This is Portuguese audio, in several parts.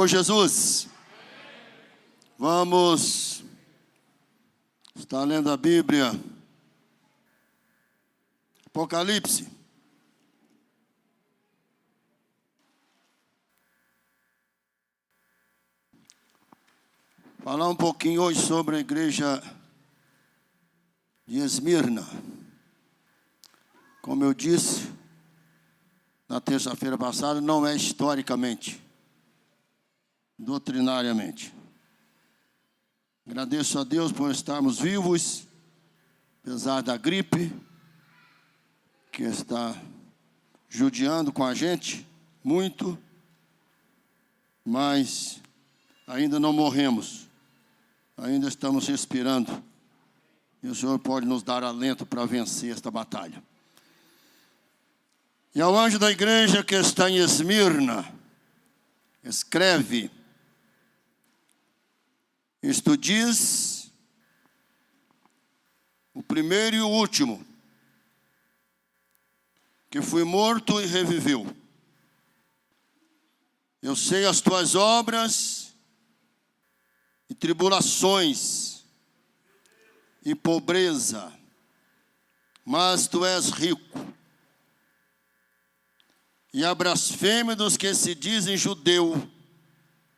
Senhor Jesus, vamos estar lendo a Bíblia, Apocalipse. Falar um pouquinho hoje sobre a igreja de Esmirna. Como eu disse na terça-feira passada, não é historicamente, doutrinariamente. Agradeço a Deus por estarmos vivos, apesar da gripe, que está judiando com a gente muito, mas ainda não morremos, ainda estamos respirando, e o Senhor pode nos dar alento para vencer esta batalha. E ao anjo da igreja que está em Esmirna, escreve: isto diz o primeiro e o último, que fui morto e reviveu. Eu sei as tuas obras e tribulações e pobreza, mas tu és rico. E a blasfêmia dos que se dizem judeu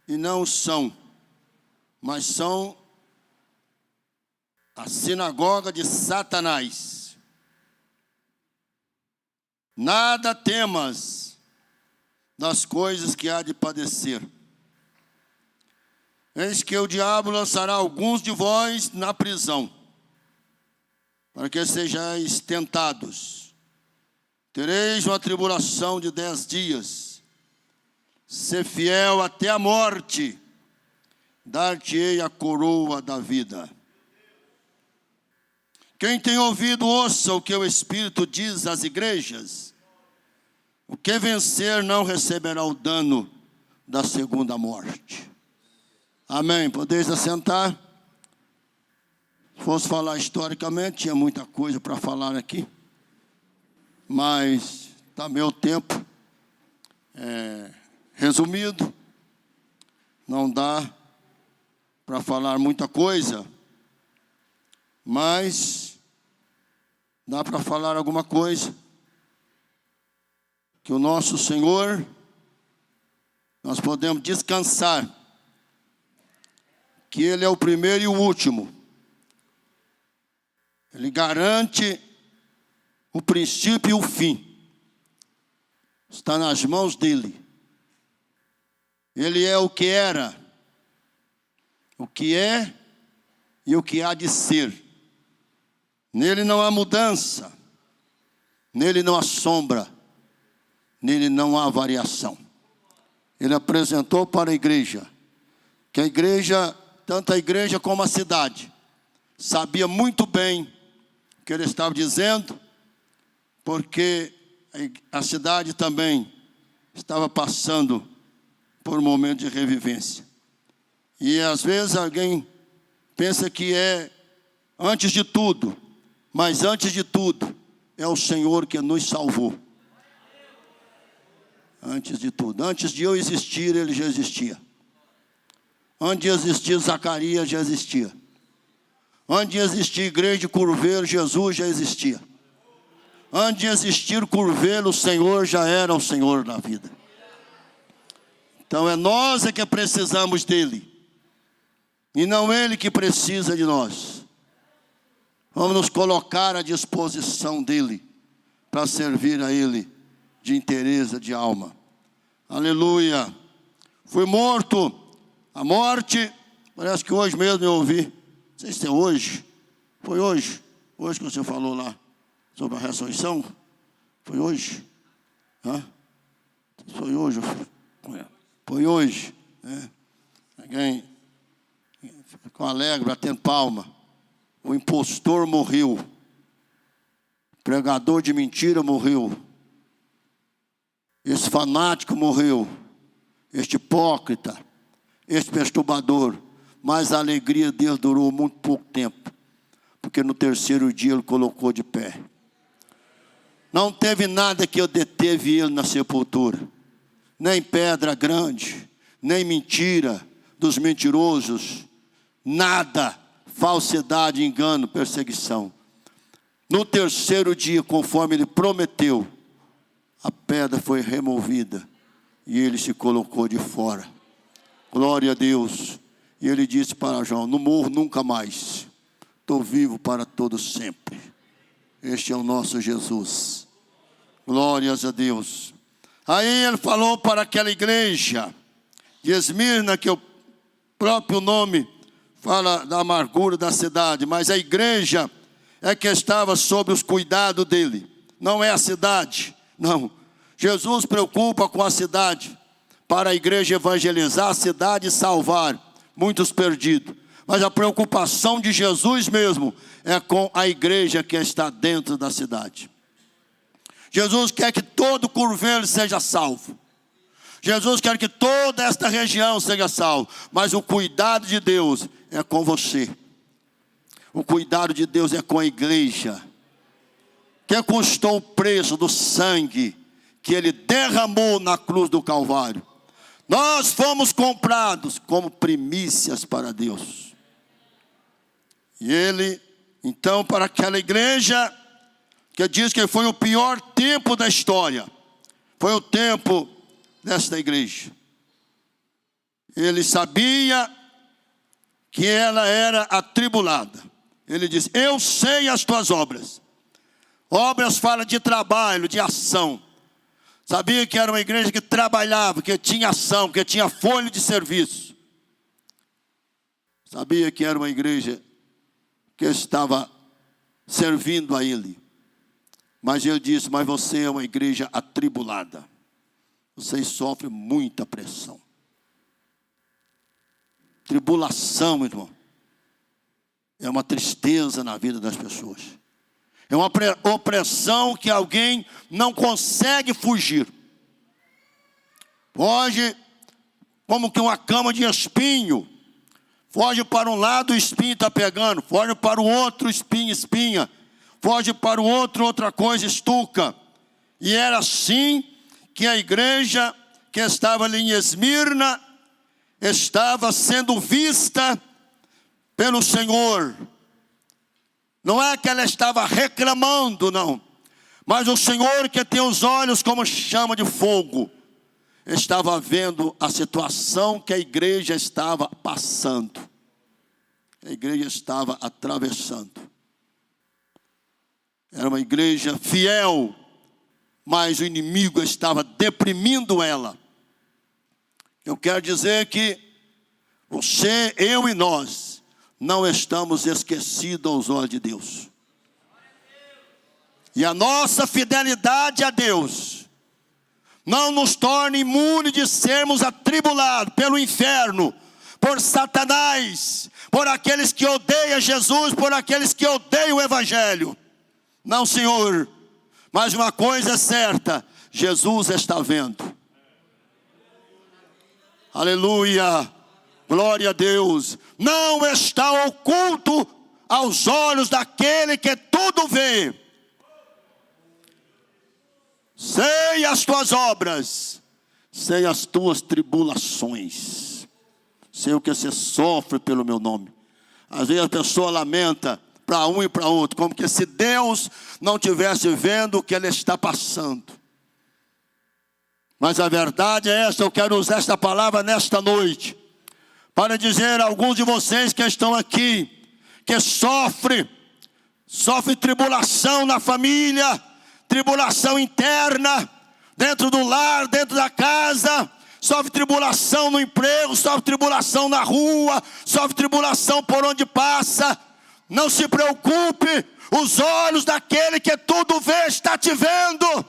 e não são, mas são a sinagoga de Satanás. Nada temas das coisas que há de padecer. Eis que o diabo lançará alguns de vós na prisão, para que sejais tentados. Tereis uma tribulação de 10 dias. Ser fiel até a morte, dar-te-ei a coroa da vida. Quem tem ouvido, ouça o que o Espírito diz às igrejas. O que vencer não receberá o dano da segunda morte. Amém. Podeis assentar. Se fosse falar historicamente, tinha muita coisa para falar aqui, mas está meu tempo resumido, não dá para falar muita coisa, mas dá para falar alguma coisa, que o nosso Senhor, nós podemos descansar, que Ele é o primeiro e o último. Ele garante o princípio e o fim. Está nas mãos dEle. Ele é o que era, o que é e o que há de ser. Nele não há mudança, nele não há sombra, nele não há variação. Ele apresentou para a igreja, que a igreja, tanto a igreja como a cidade, sabia muito bem o que ele estava dizendo, porque a cidade também estava passando por um momento de revivência. E às vezes alguém pensa que é antes de tudo, mas antes de tudo é o Senhor que nos salvou. Antes de tudo, antes de eu existir, Ele já existia. Antes de existir Zacarias, já existia. Antes de existir igreja de Curvelo, Jesus já existia. Antes de existir Curvelo, o Senhor já era o Senhor da vida. Então é nós que precisamos dEle, e não Ele que precisa de nós. Vamos nos colocar à disposição dEle, para servir a Ele de inteireza de alma. Aleluia. Fui morto. A morte, parece que hoje mesmo eu ouvi. Não sei se é hoje. Foi hoje. Hoje que você falou lá sobre a ressurreição. Foi hoje. Hã? Foi hoje. Foi hoje. Alguém ficou alegre, batendo palma. O impostor morreu. O pregador de mentira morreu. Esse fanático morreu. Este hipócrita. Este perturbador. Mas a alegria de Deus durou muito pouco tempo. Porque no terceiro dia Ele colocou de pé. Não teve nada que eu deteve Ele na sepultura. Nem pedra grande, nem mentira dos mentirosos, nada, falsidade, engano, perseguição. No terceiro dia, conforme ele prometeu, a pedra foi removida e ele se colocou de fora. Glória a Deus. E ele disse para João: não morro nunca mais, estou vivo para todo sempre. Este é o nosso Jesus. Glórias a Deus. Aí ele falou para aquela igreja de Esmirna, que o próprio nome fala da amargura da cidade, mas a igreja é que estava sob os cuidados dele, não é a cidade, não. Jesus preocupa com a cidade, para a igreja evangelizar a cidade e salvar muitos perdidos. Mas a preocupação de Jesus mesmo é com a igreja que está dentro da cidade. Jesus quer que todo Curvelo seja salvo. Jesus quer que toda esta região seja salva. Mas o cuidado de Deus é com você. O cuidado de Deus é com a igreja. Que custou o preço do sangue que Ele derramou na cruz do Calvário. Nós fomos comprados como primícias para Deus. E Ele, então, para aquela igreja, que diz que foi o pior tempo da história, foi o tempo desta igreja. Ele sabia que ela era atribulada. Ele diz: eu sei as tuas obras. Obras fala de trabalho, de ação. Sabia que era uma igreja que trabalhava, que tinha ação, que tinha folha de serviço. Sabia que era uma igreja que estava servindo a Ele. Mas Ele disse: mas você é uma igreja atribulada. Vocês sofrem muita pressão. Tribulação, irmão, é uma tristeza na vida das pessoas. É uma opressão que alguém não consegue fugir. Foge como que uma cama de espinho. Foge para um lado, o espinho está pegando. Foge para o outro, espinho, espinha. Foge para o outro, outra coisa, estuca. E era assim que a igreja que estava ali em Esmirna estava sendo vista pelo Senhor. Não é que ela estava reclamando, não. Mas o Senhor, que tem os olhos como chama de fogo, estava vendo a situação que a igreja estava passando. A igreja estava atravessando. Era uma igreja fiel, mas o inimigo estava deprimindo ela. Eu quero dizer que você, eu e nós não estamos esquecidos aos olhos de Deus. E a nossa fidelidade a Deus não nos torna imune de sermos atribulados pelo inferno, por Satanás, por aqueles que odeiam Jesus, por aqueles que odeiam o Evangelho. Não, Senhor. Mas uma coisa é certa: Jesus está vendo. Aleluia. Glória a Deus. Não está oculto aos olhos daquele que tudo vê. Sei as tuas obras, sei as tuas tribulações, sei o que você sofre pelo meu nome. Às vezes a pessoa lamenta para um e para outro, como que se Deus não estivesse vendo o que ela está passando. Mas a verdade é esta. Eu quero usar esta palavra nesta noite para dizer a alguns de vocês que estão aqui, que sofre tribulação na família, tribulação interna, dentro do lar, dentro da casa, sofre tribulação no emprego, sofre tribulação na rua, sofre tribulação por onde passa. Não se preocupe, os olhos daquele que tudo vê está te vendo.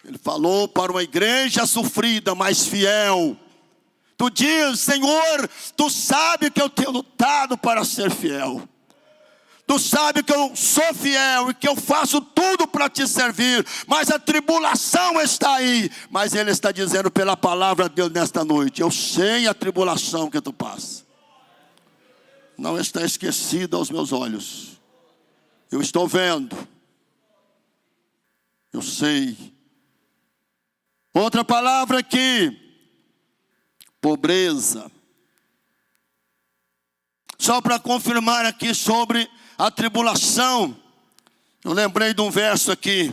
Ele falou para uma igreja sofrida, mas fiel. Tu diz: Senhor, tu sabe que eu tenho lutado para ser fiel. Tu sabe que eu sou fiel e que eu faço tudo para te servir. Mas a tribulação está aí. Mas Ele está dizendo pela palavra de Deus nesta noite: eu sei a tribulação que tu passa. Não está esquecida aos meus olhos. Eu estou vendo. Eu sei. Outra palavra aqui, pobreza. Só para confirmar aqui sobre a tribulação, eu lembrei de um verso aqui.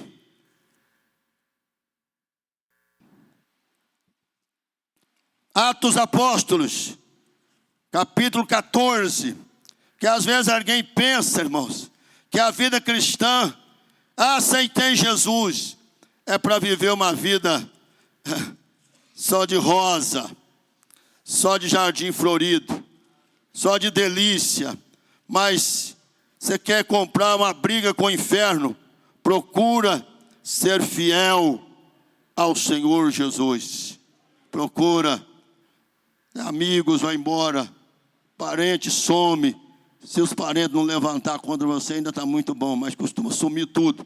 Atos Apóstolos, capítulo 14, que às vezes alguém pensa, irmãos, que a vida cristã, aceitei Jesus, é para viver uma vida só de rosa, só de jardim florido, só de delícia. Mas você quer comprar uma briga com o inferno, procura ser fiel ao Senhor Jesus. Procura. Amigos vão embora, parente some. Se os parentes não levantar contra você, ainda está muito bom, mas costuma sumir tudo,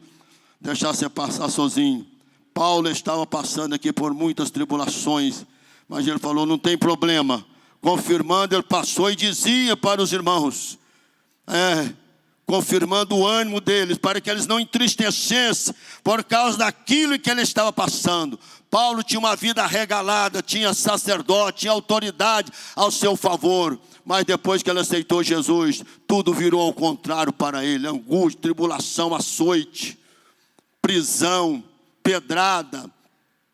deixar você passar sozinho. Paulo estava passando aqui por muitas tribulações, mas ele falou, não tem problema. Confirmando, ele passou e dizia para os irmãos, confirmando o ânimo deles, para que eles não entristecessem por causa daquilo que ele estava passando. Paulo tinha uma vida regalada, tinha sacerdote, tinha autoridade ao seu favor. Mas depois que ele aceitou Jesus, tudo virou ao contrário para ele. Angústia, tribulação, açoite, prisão, pedrada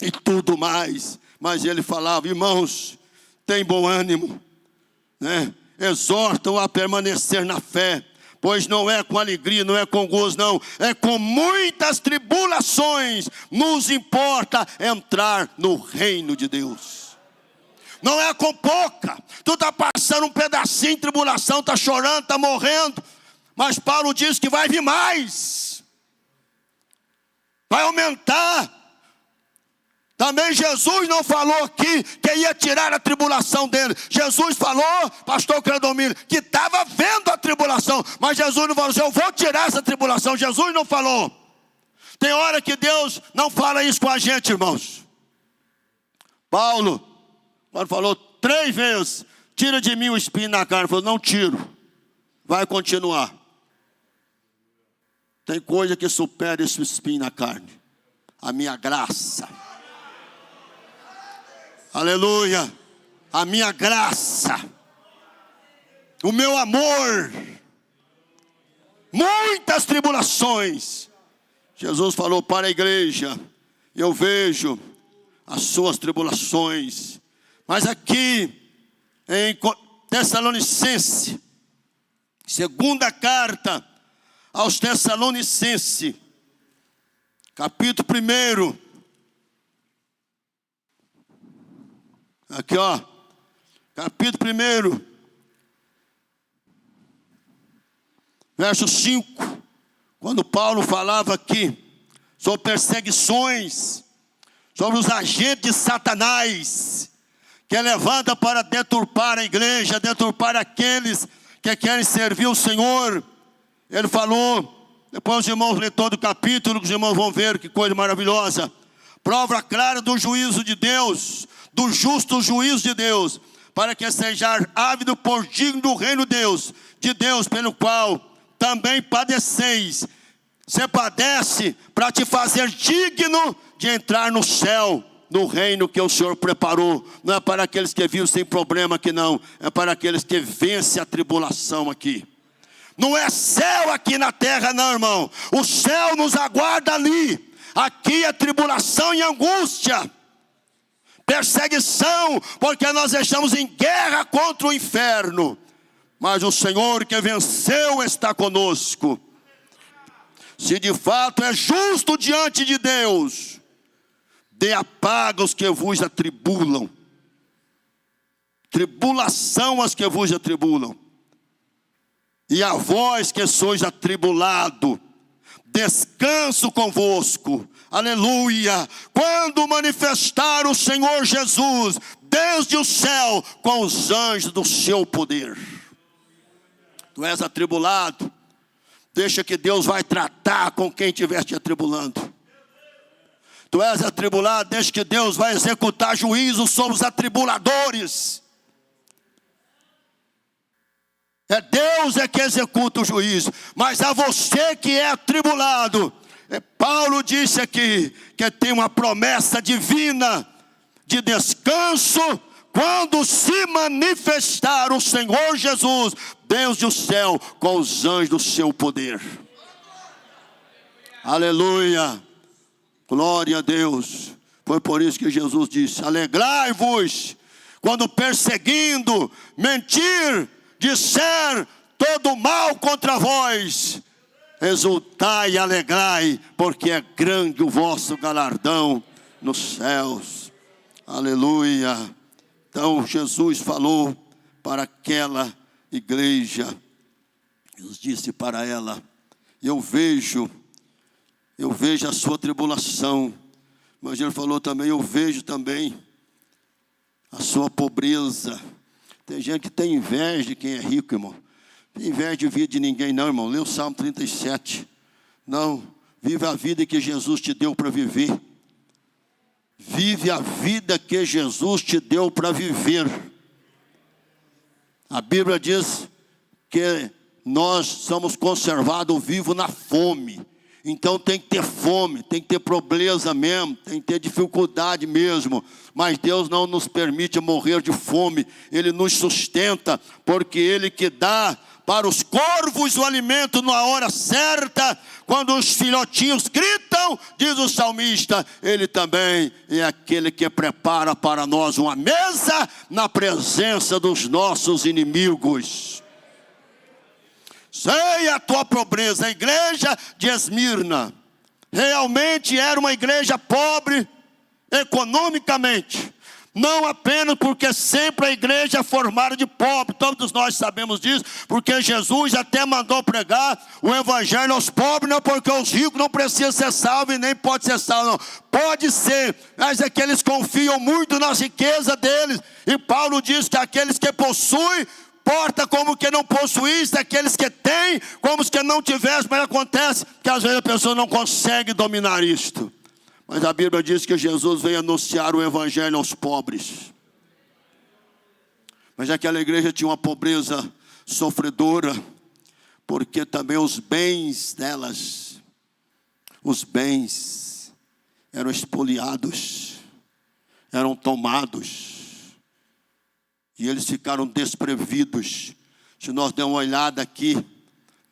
e tudo mais. Mas ele falava, irmãos, tem bom ânimo, né? Exortam a permanecer na fé. Pois não é com alegria, não é com gozo, não. É com muitas tribulações nos importa entrar no reino de Deus. Não é com pouca. Tu está passando um pedacinho de tribulação, está chorando, está morrendo. Mas Paulo diz que vai vir mais. Vai aumentar. Também Jesus não falou aqui que ia tirar a tribulação dele. Jesus falou, pastor Credomiro, que estava vendo a tribulação. Mas Jesus não falou assim, eu vou tirar essa tribulação. Jesus não falou. Tem hora que Deus não fala isso com a gente, irmãos. Paulo, quando falou 3 vezes, tira de mim o espinho na carne. Ele falou, não tiro, vai continuar. Tem coisa que supera esse espinho na carne. A minha graça. Aleluia, a minha graça, o meu amor, muitas tribulações. Jesus falou para a igreja, eu vejo as suas tribulações. Mas aqui em Tessalonicenses, segunda carta aos Tessalonicenses, capítulo 1, aqui ó, capítulo 1, verso 5, quando Paulo falava aqui sobre perseguições, sobre os agentes de Satanás, que levanta para deturpar a igreja, deturpar aqueles que querem servir o Senhor. Ele falou, depois os irmãos lêem todo o capítulo, os irmãos vão ver que coisa maravilhosa. Prova clara do juízo de Deus, do justo juízo de Deus, para que seja ávido por digno do reino de Deus, pelo qual também padeceis. Você padece para te fazer digno de entrar no céu, no reino que o Senhor preparou. Não é para aqueles que vivem sem problema aqui não, é para aqueles que vencem a tribulação aqui. Não é céu aqui na terra não, irmão. O céu nos aguarda ali. Aqui é tribulação e angústia, perseguição, porque nós estamos em guerra contra o inferno. Mas o Senhor que venceu está conosco. Se de fato é justo diante de Deus, dê a paga aos que vos atribulam. Tribulação aos que vos atribulam. E a vós que sois atribulado, descanso convosco. Aleluia. Quando manifestar o Senhor Jesus desde o céu com os anjos do seu poder. Tu és atribulado, deixa que Deus vai tratar com quem estiver te atribulando. Tu és atribulado, deixa que Deus vai executar juízo sobre os atribuladores. É Deus que executa o juízo. Mas a você que é atribulado, Paulo disse aqui que tem uma promessa divina de descanso quando se manifestar o Senhor Jesus, Deus do céu, com os anjos do seu poder. Aleluia, glória a Deus. Foi por isso que Jesus disse: alegrai-vos quando perseguindo, mentir, disser todo mal contra vós. Exultai e alegrai, porque é grande o vosso galardão nos céus. Aleluia. Então Jesus falou para aquela igreja. Deus disse para ela: eu vejo a sua tribulação. Mas ele falou também: eu vejo também a sua pobreza. Tem gente que tem inveja de quem é rico, irmão. Tem inveja de vida de ninguém não, irmão. Lê o Salmo 37. Não, vive a vida que Jesus te deu para viver. Vive a vida que Jesus te deu para viver. A Bíblia diz que nós somos conservados vivos na fome. Então tem que ter fome, tem que ter pobreza mesmo, tem que ter dificuldade mesmo. Mas Deus não nos permite morrer de fome. Ele nos sustenta, porque Ele que dá para os corvos o alimento na hora certa. Quando os filhotinhos gritam, diz o salmista, Ele também é aquele que prepara para nós uma mesa na presença dos nossos inimigos. Sei a tua pobreza. A igreja de Esmirna realmente era uma igreja pobre economicamente. Não apenas porque sempre a igreja é formada de pobre. Todos nós sabemos disso, porque Jesus até mandou pregar o evangelho aos pobres. Não porque os ricos não precisam ser salvos e nem pode ser salvo, não. Pode ser, mas é que eles confiam muito na riqueza deles. E Paulo diz que aqueles que possuem, porta como que não possuísse, aqueles que têm, como os que não tivessem. Mas acontece que às vezes a pessoa não consegue dominar isto. Mas a Bíblia diz que Jesus veio anunciar o evangelho aos pobres. Mas aquela igreja tinha uma pobreza sofredora, porque também os bens delas, os bens eram expoliados, eram tomados. E eles ficaram desprevidos. Se nós dermos uma olhada aqui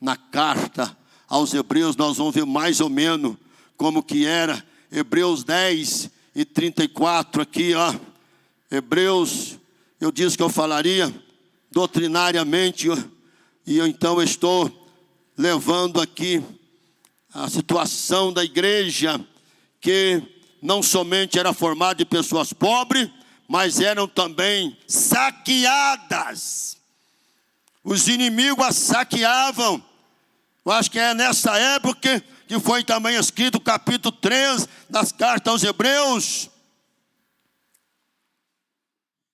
na carta aos Hebreus, nós vamos ver mais ou menos como que era. Hebreus 10 e 34 aqui, ó. Hebreus, eu disse que eu falaria doutrinariamente, e eu então estou levando aqui a situação da igreja, que não somente era formada de pessoas pobres, mas eram também saqueadas. Os inimigos as saqueavam. Eu acho que é nessa época que foi também escrito o capítulo 3 das cartas aos Hebreus,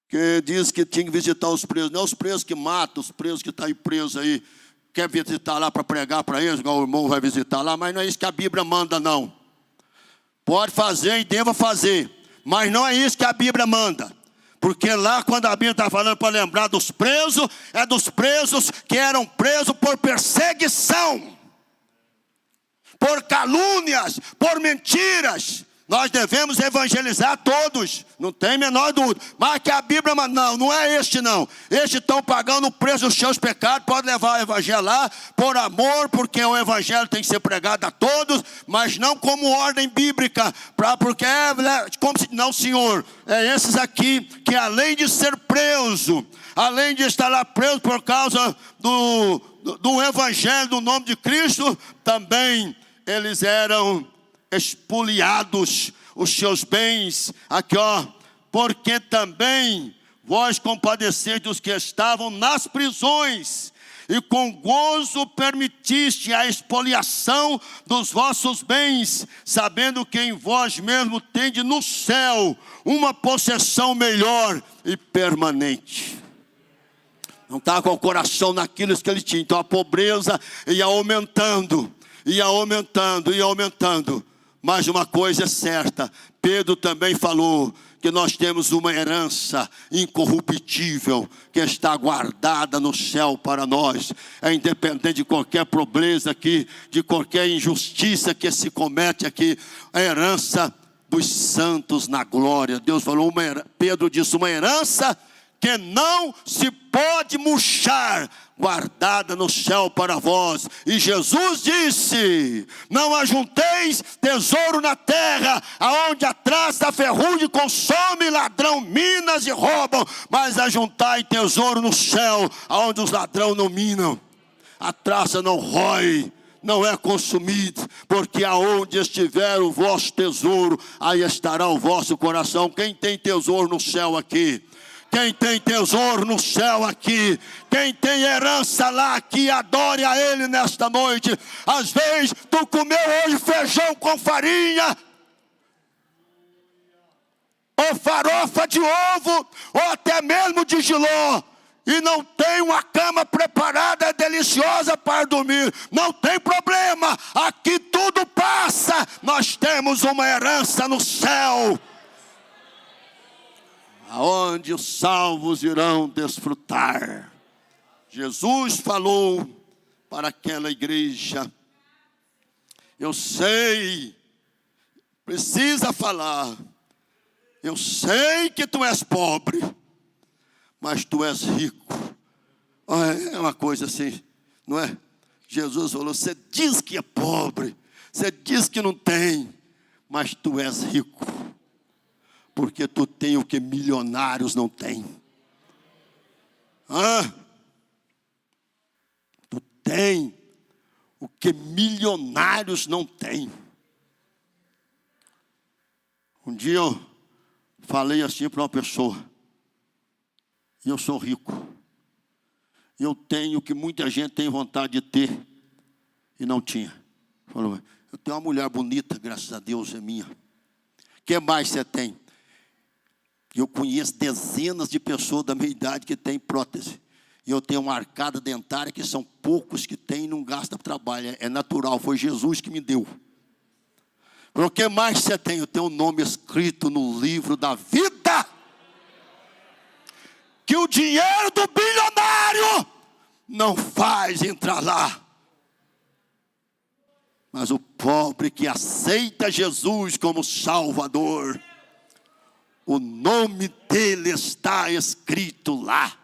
que diz que tinha que visitar os presos. Não é os presos que matam, os presos que estão aí presos aí, quer visitar lá para pregar para eles, igual o irmão vai visitar lá, mas não é isso que a Bíblia manda, não. Pode fazer e deva fazer, mas não é isso que a Bíblia manda. Porque lá quando a Bíblia está falando para lembrar dos presos, é dos presos que eram presos por perseguição, por calúnias, por mentiras. Nós devemos evangelizar todos, não tem a menor dúvida. Mas que a Bíblia, não é este não. Estes estão pagando o preço dos seus pecados, pode levar o evangelho lá, por amor, porque o evangelho tem que ser pregado a todos, mas não como ordem bíblica, porque como se, não, senhor, é esses aqui que além de ser preso, além de estar lá preso por causa do evangelho, do nome de Cristo, também eles eram expoliados, os seus bens, aqui ó, porque também vós compadeceste dos que estavam nas prisões, e com gozo permitiste a expoliação dos vossos bens, sabendo que em vós mesmo tendes no céu uma possessão melhor e permanente. Não estava com o coração naquilo que ele tinha, então a pobreza ia aumentando. Ia aumentando, ia aumentando. Mas uma coisa é certa, Pedro também falou que nós temos uma herança incorruptível, que está guardada no céu para nós. É independente de qualquer pobreza aqui, de qualquer injustiça que se comete aqui, a herança dos santos na glória. Deus falou, Pedro disse, uma herança que não se pode murchar, guardada no céu para vós. E Jesus disse, não ajunteis tesouro na terra, aonde a traça, a ferrugem consome, ladrão, minas e roubam, mas ajuntai tesouro no céu, aonde os ladrões não minam, a traça não rói, não é consumido, porque aonde estiver o vosso tesouro, aí estará o vosso coração. Quem tem tesouro no céu aqui? Quem tem tesouro no céu aqui? Quem tem herança lá aqui? Adore a Ele nesta noite. Às vezes tu comeu hoje feijão com farinha, ou farofa de ovo, ou até mesmo de jiló, e não tem uma cama preparada deliciosa para dormir. Não tem problema, aqui tudo passa. Nós temos uma herança no céu, aonde os salvos irão desfrutar. Jesus falou para aquela igreja, eu sei, precisa falar, eu sei que tu és pobre, mas tu és rico. É uma coisa assim, não é? Jesus falou, você diz que é pobre, você diz que não tem, mas tu és rico, porque tu tem o que milionários não têm. Tu tem o que milionários não têm. Um dia eu falei assim para uma pessoa, eu sou rico, eu tenho o que muita gente tem vontade de ter e não tinha. Falou, eu tenho uma mulher bonita, graças a Deus é minha. O que mais você tem? Eu conheço dezenas de pessoas da minha idade que têm prótese. E eu tenho uma arcada dentária que são poucos que têm e não gastam trabalho. É natural, foi Jesus que me deu. O que mais você tem? Eu tenho um nome escrito no livro da vida. Que o dinheiro do bilionário não faz entrar lá. Mas o pobre que aceita Jesus como Salvador, o nome dele está escrito lá.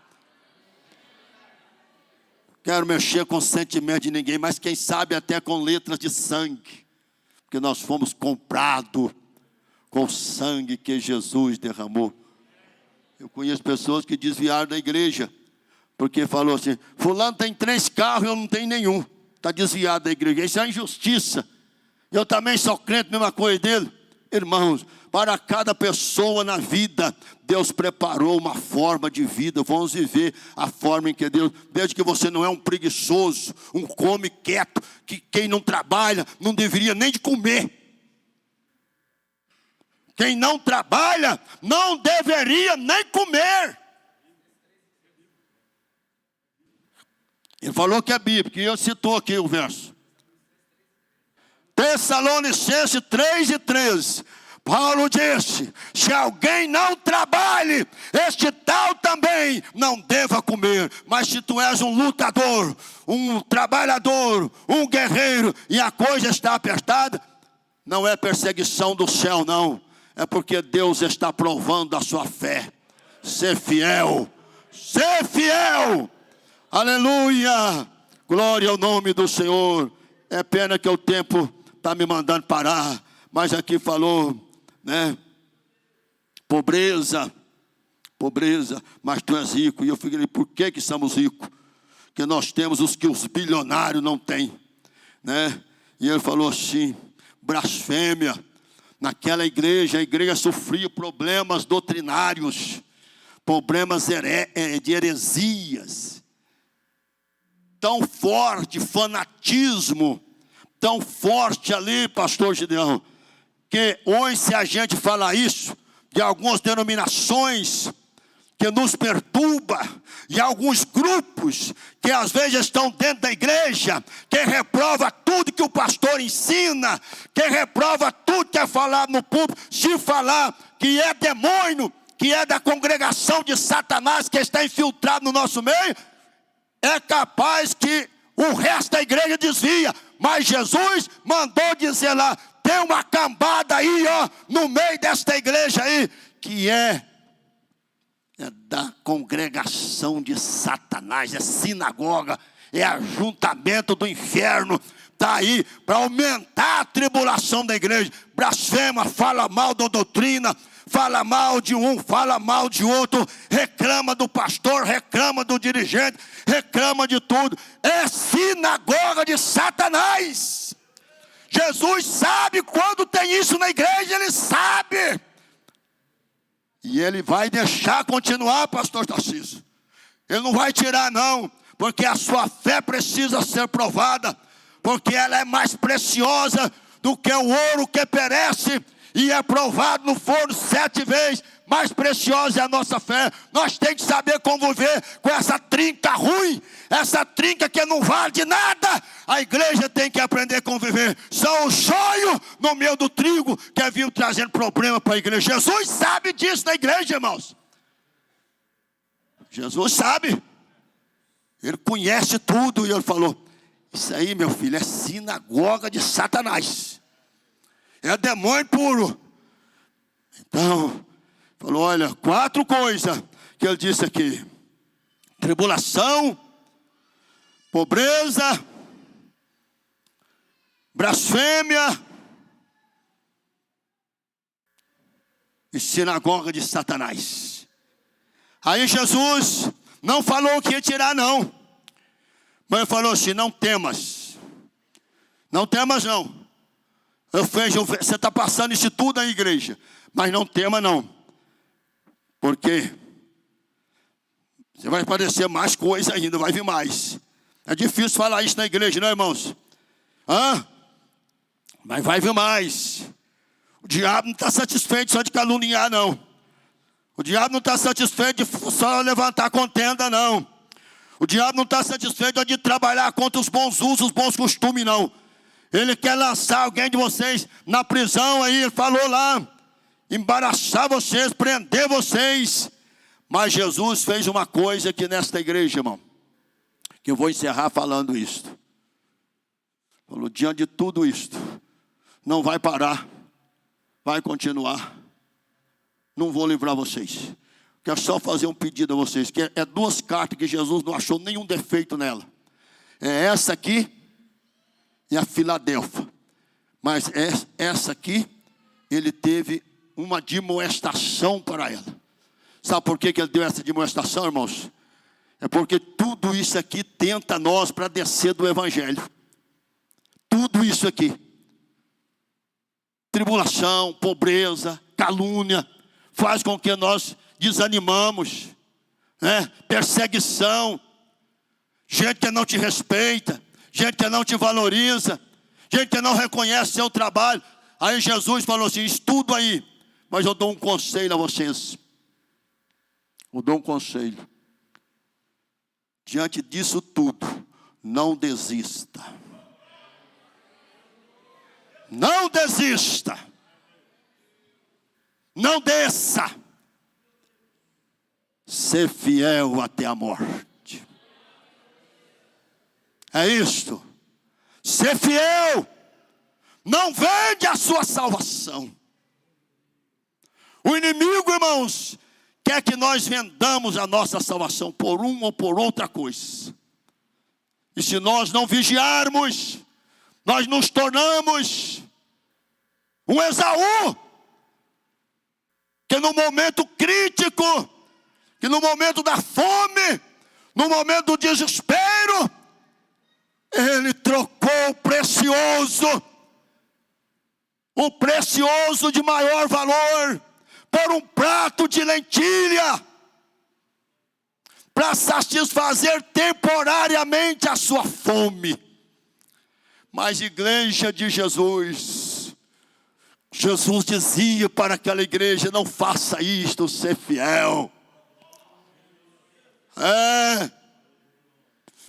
Quero mexer com o sentimento de ninguém, mas quem sabe até com letras de sangue. Porque nós fomos comprados com o sangue que Jesus derramou. Eu conheço pessoas que desviaram da igreja, porque falou assim, fulano tem 3 carros, eu não tenho nenhum. Está desviado da igreja, isso é injustiça. Eu também sou crente, mesma coisa dele. Irmãos, para cada pessoa na vida, Deus preparou uma forma de vida. Vamos viver a forma em que Deus, desde que você não é um preguiçoso, um come quieto, que quem não trabalha não deveria nem de comer. Quem não trabalha não deveria nem comer. Ele falou que é bíblico, e eu citou aqui o verso. Tessalonicenses 3:13. Paulo disse, se alguém não trabalhe, este tal também não deva comer. Mas se tu és um lutador, um trabalhador, um guerreiro, e a coisa está apertada, não é perseguição do céu não, é porque Deus está provando a sua fé. Ser fiel, ser fiel, aleluia, glória ao nome do Senhor. É pena que o tempo está me mandando parar, mas aqui falou, né? Pobreza, mas tu és rico. E eu falei, por que somos ricos? Porque nós temos os que os bilionários não têm, né? E ele falou assim, blasfêmia. Naquela igreja, a igreja sofria problemas doutrinários, problemas de heresias, tão forte, fanatismo, tão forte ali, pastor Gideão, que hoje se a gente falar isso, de algumas denominações, que nos perturba, e alguns grupos que às vezes estão dentro da igreja, que reprova tudo que o pastor ensina, que reprova tudo que é falado no púlpito, se falar que é demônio, que é da congregação de Satanás, que está infiltrado no nosso meio, é capaz que o resto da igreja desvia. Mas Jesus mandou dizer lá, tem uma cambada aí, ó, no meio desta igreja aí, que é da congregação de Satanás, é sinagoga, é ajuntamento do inferno. Está aí para aumentar a tribulação da igreja. Blasfema, fala mal da doutrina, fala mal de um, fala mal de outro, reclama do pastor, reclama do dirigente, reclama de tudo. É sinagoga de Satanás. Jesus sabe quando tem isso na igreja, ele sabe. E ele vai deixar continuar, pastor Tarcísio. Ele não vai tirar não, porque a sua fé precisa ser provada, porque ela é mais preciosa do que o ouro que perece e é provado no forno 7 vezes. Mais preciosa é a nossa fé. Nós temos que saber conviver com essa trinca ruim, essa trinca que não vale de nada. A igreja tem que aprender a conviver. São os sonhos no meio do trigo que vinham trazendo problema para a igreja. Jesus sabe disso na igreja, irmãos. Jesus sabe. Ele conhece tudo. E ele falou, isso aí, meu filho, é sinagoga de Satanás. É demônio puro. Então, falou, olha, 4 coisas que ele disse aqui. Tribulação, pobreza, blasfêmia e sinagoga de Satanás. Aí Jesus não falou o que ia tirar não. Mas ele falou assim, não temas. Não temas não. Você está passando isso tudo na igreja. Mas não tema não. Porque você vai parecer mais coisa ainda, vai vir mais. É difícil falar isso na igreja, não é, irmãos? Mas vai vir mais. O diabo não está satisfeito só de caluniar, não. O diabo não está satisfeito de só levantar contenda, não. O diabo não está satisfeito de trabalhar contra os bons usos, os bons costumes, não. Ele quer lançar alguém de vocês na prisão aí, ele falou lá, embaraçar vocês, prender vocês. Mas Jesus fez uma coisa aqui nesta igreja, irmão, que eu vou encerrar falando isto. Falou, diante de tudo isto, não vai parar, vai continuar. Não vou livrar vocês. Quero só fazer um pedido a vocês, que é 2 cartas que Jesus não achou nenhum defeito nela. É essa aqui e a Filadélfia. Mas essa aqui, ele teve uma demoestação para ela. Sabe por que ele deu essa demonstração, irmãos? É porque tudo isso aqui tenta nós para descer do evangelho. Tudo isso aqui. Tribulação, pobreza, calúnia, faz com que nós desanimamos, né? Perseguição, gente que não te respeita, gente que não te valoriza, gente que não reconhece seu trabalho. Aí Jesus falou assim, estudo aí, mas eu dou um conselho a vocês. Eu dou um conselho. Diante disso tudo, não desista. Não desista. Não desça. Ser fiel até a morte. É isto. Ser fiel. Não vende a sua salvação. O inimigo, irmãos, quer que nós vendamos a nossa salvação por uma ou por outra coisa. E se nós não vigiarmos, nós nos tornamos um Esaú, que no momento crítico, que no momento da fome, no momento do desespero, ele trocou o precioso de maior valor, por um prato de lentilha, para satisfazer temporariamente a sua fome. Mas igreja de Jesus, Jesus dizia para aquela igreja, não faça isto, ser fiel.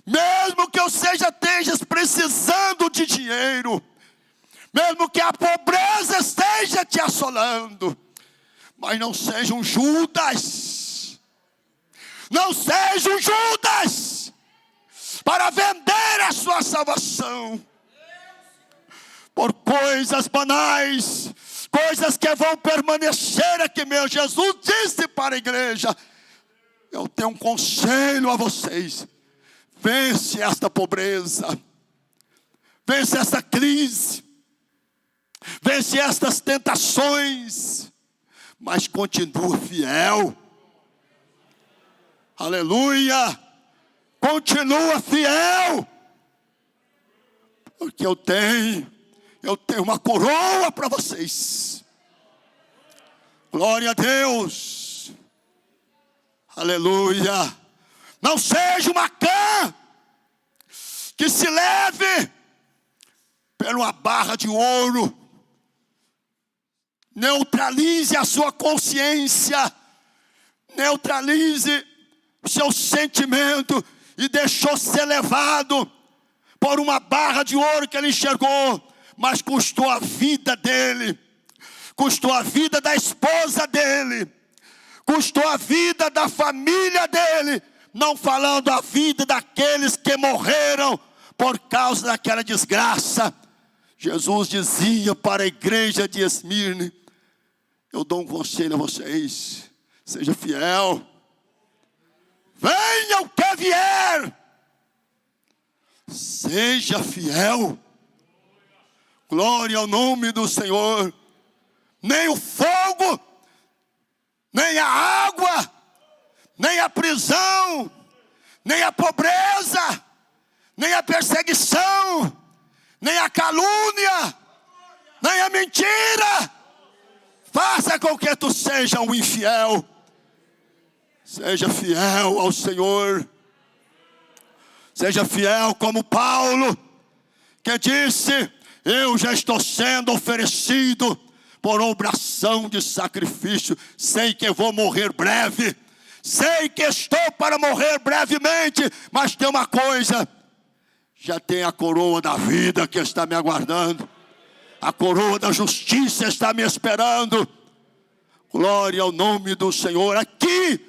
Mesmo que eu esteja precisando de dinheiro, mesmo que a pobreza esteja te assolando, mas não seja um Judas. Não seja um Judas para vender a sua salvação por coisas banais, coisas que vão permanecer aqui mesmo. Jesus disse para a igreja: eu tenho um conselho a vocês. Vence esta pobreza, vence esta crise, vence estas tentações, mas continua fiel. Aleluia! Continua fiel, porque eu tenho uma coroa para vocês. Glória a Deus. Aleluia. Não seja uma cã que se leve por uma barra de ouro. Neutralize a sua consciência, neutralize o seu sentimento, e deixou ser levado por uma barra de ouro que ele enxergou, mas custou a vida dele, custou a vida da esposa dele, custou a vida da família dele, não falando a vida daqueles que morreram por causa daquela desgraça. Jesus dizia para a igreja de Esmirne: eu dou um conselho a vocês, seja fiel. Venha o que vier, seja fiel. Glória ao nome do Senhor. Nem o fogo, nem a água, nem a prisão, nem a pobreza, nem a perseguição, nem a calúnia, nem a mentira faça com que tu seja um infiel. Seja fiel ao Senhor. Seja fiel como Paulo, que disse: eu já estou sendo oferecido por obração de sacrifício. Sei que vou morrer breve, sei que estou para morrer brevemente, mas tem uma coisa: já tem a coroa da vida que está me aguardando, a coroa da justiça está me esperando. Glória ao nome do Senhor. Aqui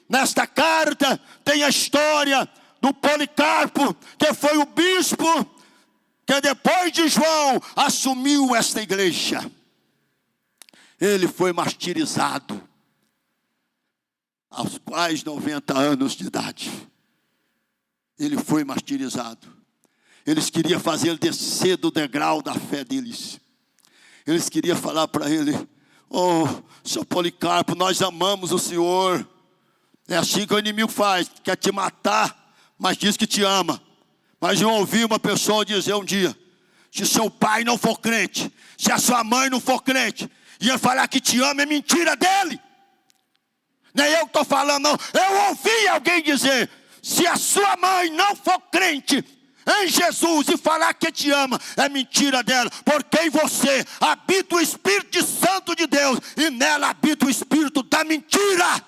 nesta carta tem a história do Policarpo, que foi o bispo que depois de João assumiu esta igreja. Ele foi martirizado aos quais 90 anos de idade. Ele foi martirizado. Eles queriam fazer ele descer do degrau da fé deles. Eles queriam falar para ele: oh, seu Policarpo, nós amamos o Senhor. É assim que o inimigo faz, quer te matar, mas diz que te ama. Mas eu ouvi uma pessoa dizer um dia: se seu pai não for crente, se a sua mãe não for crente, e ele falar que te ama, é mentira dele. Nem eu que estou falando, não. Eu ouvi alguém dizer: se a sua mãe não for crente em Jesus e falar que te ama, é mentira dela, porque em você habita o Espírito Santo de Deus, e nela habita o Espírito da mentira.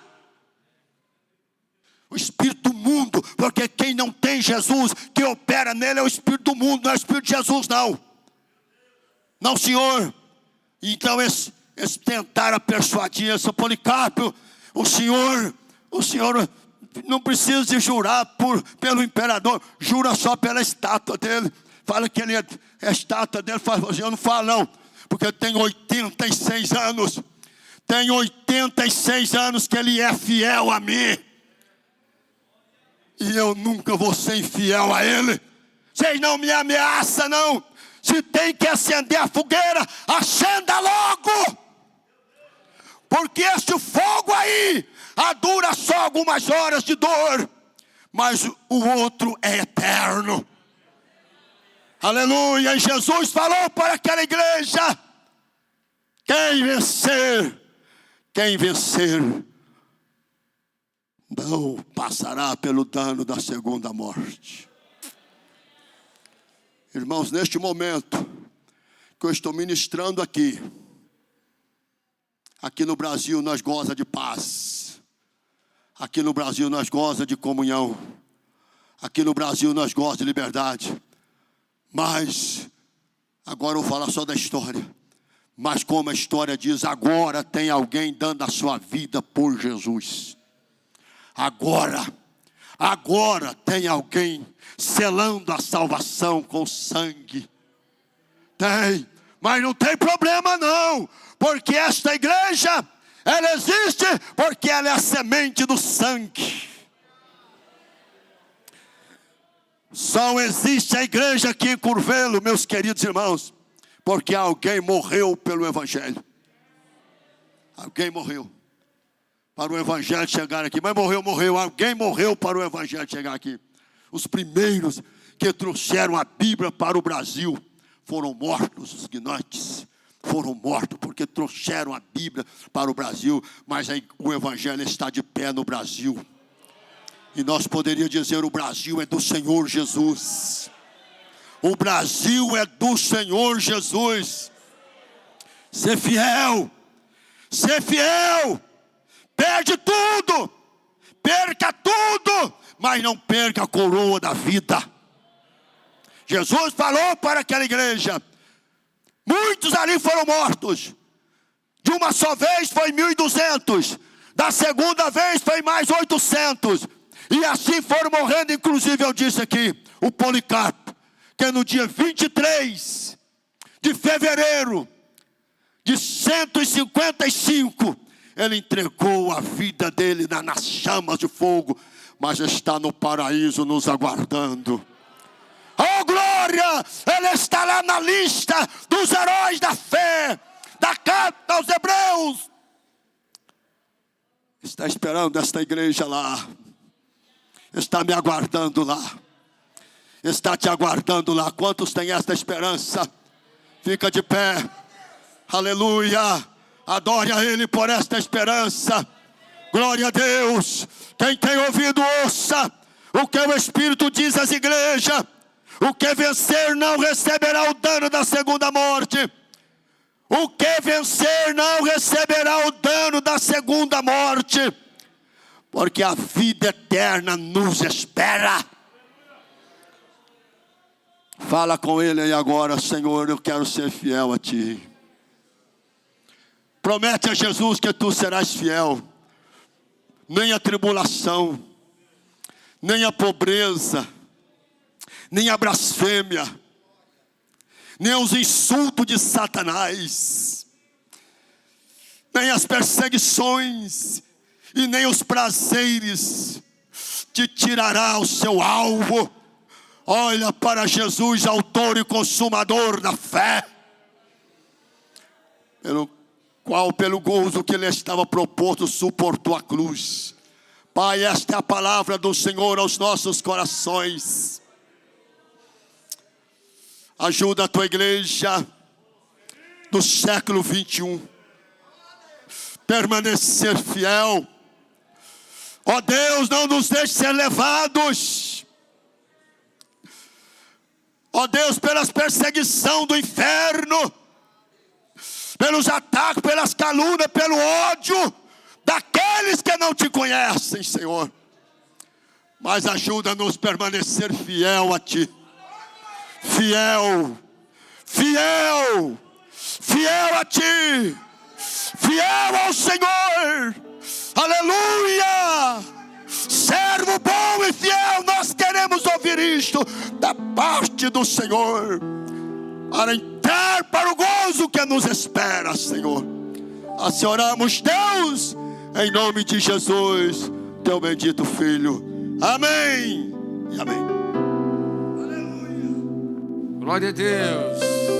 O espírito do mundo, porque quem não tem Jesus, que opera nele é o espírito do mundo, não é o espírito de Jesus, não. Não, senhor. Então eles tentaram persuadir esse Policarpo: o senhor não precisa de jurar pelo imperador, jura só pela estátua dele. Fala que ele é a estátua dele. Eu não falo não, porque eu tenho 86 anos. Tenho 86 anos que ele é fiel a mim, e eu nunca vou ser infiel a ele. Vocês não me ameaçam, não. Se tem que acender a fogueira, acenda logo, porque este fogo aí dura só algumas horas de dor, mas o outro é eterno. Aleluia. E Jesus falou para aquela igreja: quem vencer não passará pelo dano da segunda morte. Irmãos, neste momento que eu estou ministrando aqui no Brasil nós gozamos de paz. Aqui no Brasil nós gostamos de comunhão. Aqui no Brasil nós gostamos de liberdade. Mas, agora eu vou falar só da história. Mas como a história diz, agora tem alguém dando a sua vida por Jesus. Agora tem alguém selando a salvação com sangue. Tem, mas não tem problema não. Porque esta igreja, ela existe porque ela é a semente do sangue. Só existe a igreja aqui em Curvelo, meus queridos irmãos, porque alguém morreu pelo Evangelho. Alguém morreu para o Evangelho chegar aqui. Mas morreu. Alguém morreu para o Evangelho chegar aqui. Os primeiros que trouxeram a Bíblia para o Brasil foram mortos, os guinotes. Foram mortos porque trouxeram a Bíblia para o Brasil. Mas aí o Evangelho está de pé no Brasil. E nós poderíamos dizer, o Brasil é do Senhor Jesus. O Brasil é do Senhor Jesus. Ser fiel. Ser fiel. Perde tudo. Perca tudo. Mas não perca a coroa da vida. Jesus falou para aquela igreja. Muitos ali foram mortos. De uma só vez foi 1.200. Da segunda vez foi mais 800. E assim foram morrendo. Inclusive eu disse aqui, o Policarpo, que no dia 23 de fevereiro de 155, ele entregou a vida dele nas chamas de fogo, mas está no paraíso nos aguardando. Oh glória, ele está lá na lista dos heróis da fé, da carta aos Hebreus. Está esperando esta igreja lá. Está me aguardando lá. Está te aguardando lá. Quantos têm esta esperança? Fica de pé. Aleluia. Adore a Ele por esta esperança. Glória a Deus. Quem tem ouvido, ouça o que o Espírito diz às igrejas. O que vencer não receberá o dano da segunda morte. O que vencer não receberá o dano da segunda morte. Porque a vida eterna nos espera. Fala com Ele aí agora, Senhor, eu quero ser fiel a Ti. Promete a Jesus que Tu serás fiel. Nem a tribulação, nem a pobreza, nem a blasfêmia, nem os insultos de Satanás, nem as perseguições, e nem os prazeres te tirará o seu alvo. Olha para Jesus, autor e consumador da fé, pelo qual pelo gozo que lhe estava proposto suportou a cruz. Pai, esta é a palavra do Senhor aos nossos corações. Ajuda a tua igreja do século 21 permanecer fiel. Ó Deus, não nos deixe ser levados, ó Deus, pelas perseguições do inferno, pelos ataques, pelas calúnias, pelo ódio daqueles que não te conhecem, Senhor. Mas ajuda-nos a permanecer fiel a Ti. Fiel, fiel, fiel a Ti, fiel ao Senhor. Aleluia! Servo bom e fiel, nós queremos ouvir isto da parte do Senhor, para entrar para o gozo que nos espera, Senhor. Assim oramos, Deus, em nome de Jesus, Teu bendito Filho. Amém e amém. Glória a Deus.